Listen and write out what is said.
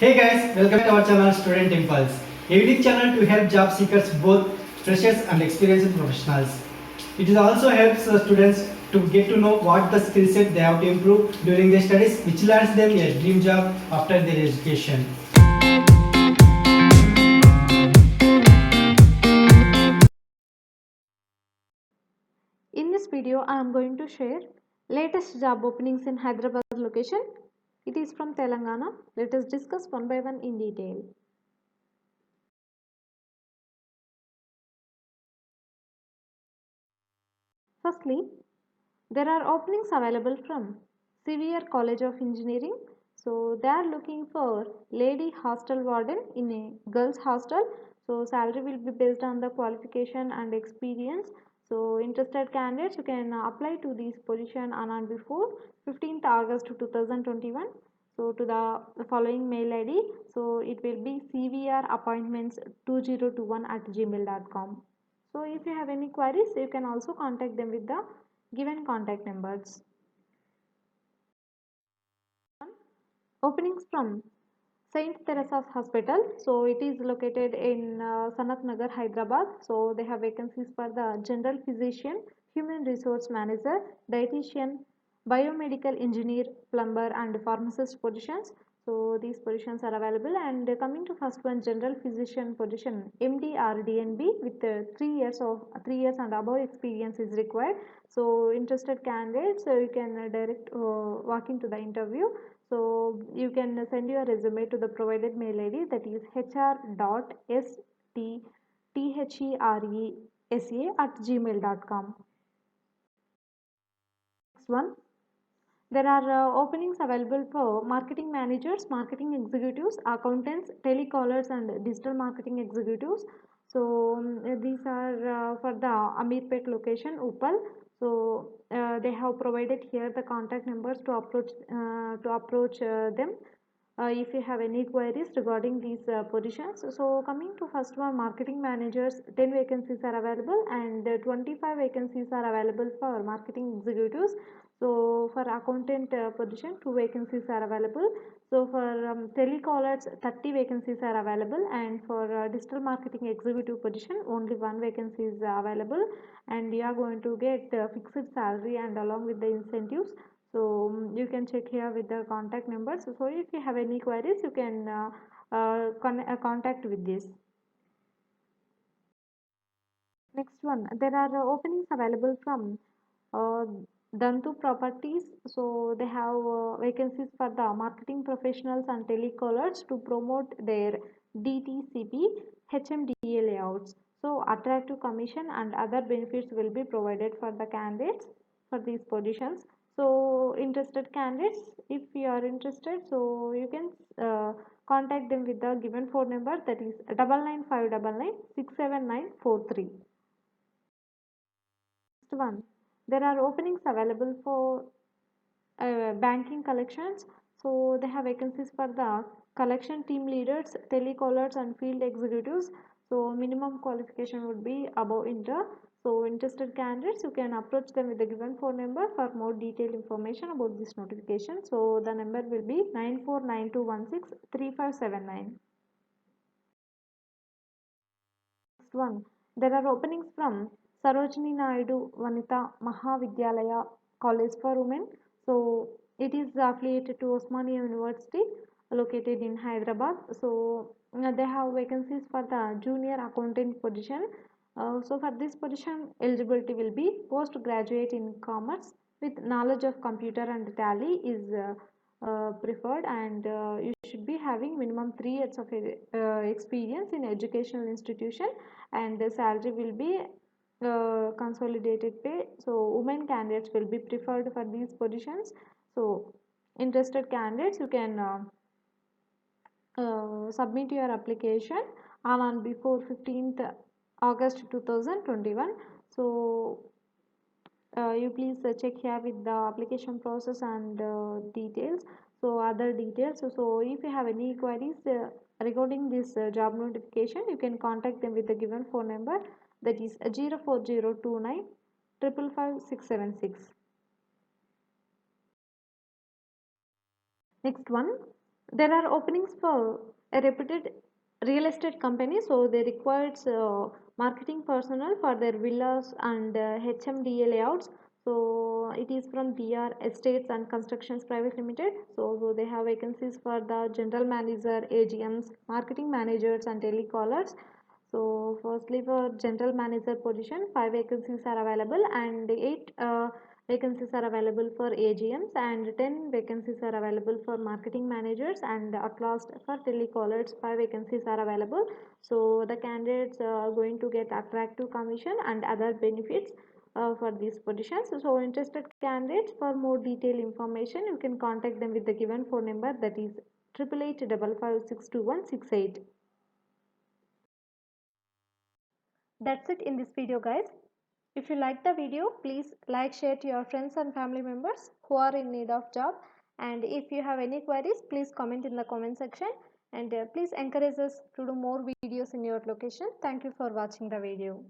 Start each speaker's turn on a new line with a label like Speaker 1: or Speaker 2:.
Speaker 1: Hey guys, welcome to our channel Student Impulse, a unique channel to help job seekers, both freshers and experienced professionals. It also helps students to get to know what the skill set they have to improve during their studies, which lands them a dream job after their education.
Speaker 2: In this video, I am going to share latest job openings in Hyderabad location. It is from Telangana. Let us discuss one by one in detail. Firstly, there are openings available from CVR College of Engineering. So they are looking for lady hostel warden in a girls hostel. So salary will be based on the qualification and experience. So interested candidates, you can apply to this position on and before 15th August 2021. So to the following mail ID. So it will be cvrappointments2021@gmail.com. So if you have any queries, you can also contact them with the given contact numbers. Openings from Saint Teresa's Hospital. So it is located in Sanat Nagar, Hyderabad. So they have vacancies for the general physician, human resource manager, dietitian, biomedical engineer, plumber, and pharmacist positions. So these positions are available. And coming to first one, general physician position, MD or DNB with 3 years and above experience is required. So interested candidates, you can direct walk into the interview. So you can send your resume to the provided mail ID, that is hr.stteresa@gmail.com. Next one, there are openings available for marketing managers, marketing executives, accountants, telecallers, and digital marketing executives. So these are for the Amirpet location, Uppal. So they have provided here the contact numbers to approach them if you have any queries regarding these positions. So coming to first one, marketing managers, 10 vacancies are available, and 25 vacancies are available for marketing executives. So for accountant position, 2 vacancies are available. So for telecallers, 30 vacancies are available, and for digital marketing executive position, only 1 vacancy is available, and you are going to get fixed salary and along with the incentives. So you can check here with the contact numbers. So if you have any queries, you can contact with this. Next one, there are openings available from uh, Dantu Properties. So they have vacancies for the marketing professionals and telecallers to promote their DTCP HMDA layouts. So attractive commission and other benefits will be provided for the candidates for these positions. So interested candidates, if you are interested, so you can contact them with the given phone number, that is 9959967943. Next one, there are openings available for banking collections. So they have vacancies for the collection team leaders, telecallers, and field executives. So minimum qualification would be above inter. So interested candidates, you can approach them with the given phone number for more detailed information about this notification. So the number will be 9492163579. Next one, there are openings from Sarojini Naidu Vanita Mahavidyalaya College for Women. So it is affiliated to Osmania University located in Hyderabad. So they have vacancies for the junior accountant position. So for this position, eligibility will be postgraduate in commerce with knowledge of computer and tally is preferred, and you should be having minimum 3 years of experience in educational institution, and the salary will be consolidated pay. So women candidates will be preferred for these positions. So interested candidates, you can submit your application on and before 15th August 2021. So you please check here with the application process and details, so other details. So if you have any queries regarding this job notification, you can contact them with the given phone number, that is 04029 555 676. Next one, There are openings for a reputed real estate company, so they required marketing personnel for their villas and HMDA layouts. So it is from BR Estates and Constructions Private Limited. So they have vacancies for the general manager, AGMs, marketing managers, and telecallers. So firstly, for general manager position, 5 vacancies are available, and 8 vacancies are available for AGMs, and 10 vacancies are available for marketing managers, and at last for telecallers 5 vacancies are available. So the candidates are going to get attractive commission and other benefits for these positions. So interested candidates, for more detailed information you can contact them with the given phone number, that is 8885562168. That's it in this video, guys. If you like the video, please like, share to your friends and family members who are in need of job. And if you have any queries, please comment in the comment section. And please encourage us to do more videos in your location. Thank you for watching the video.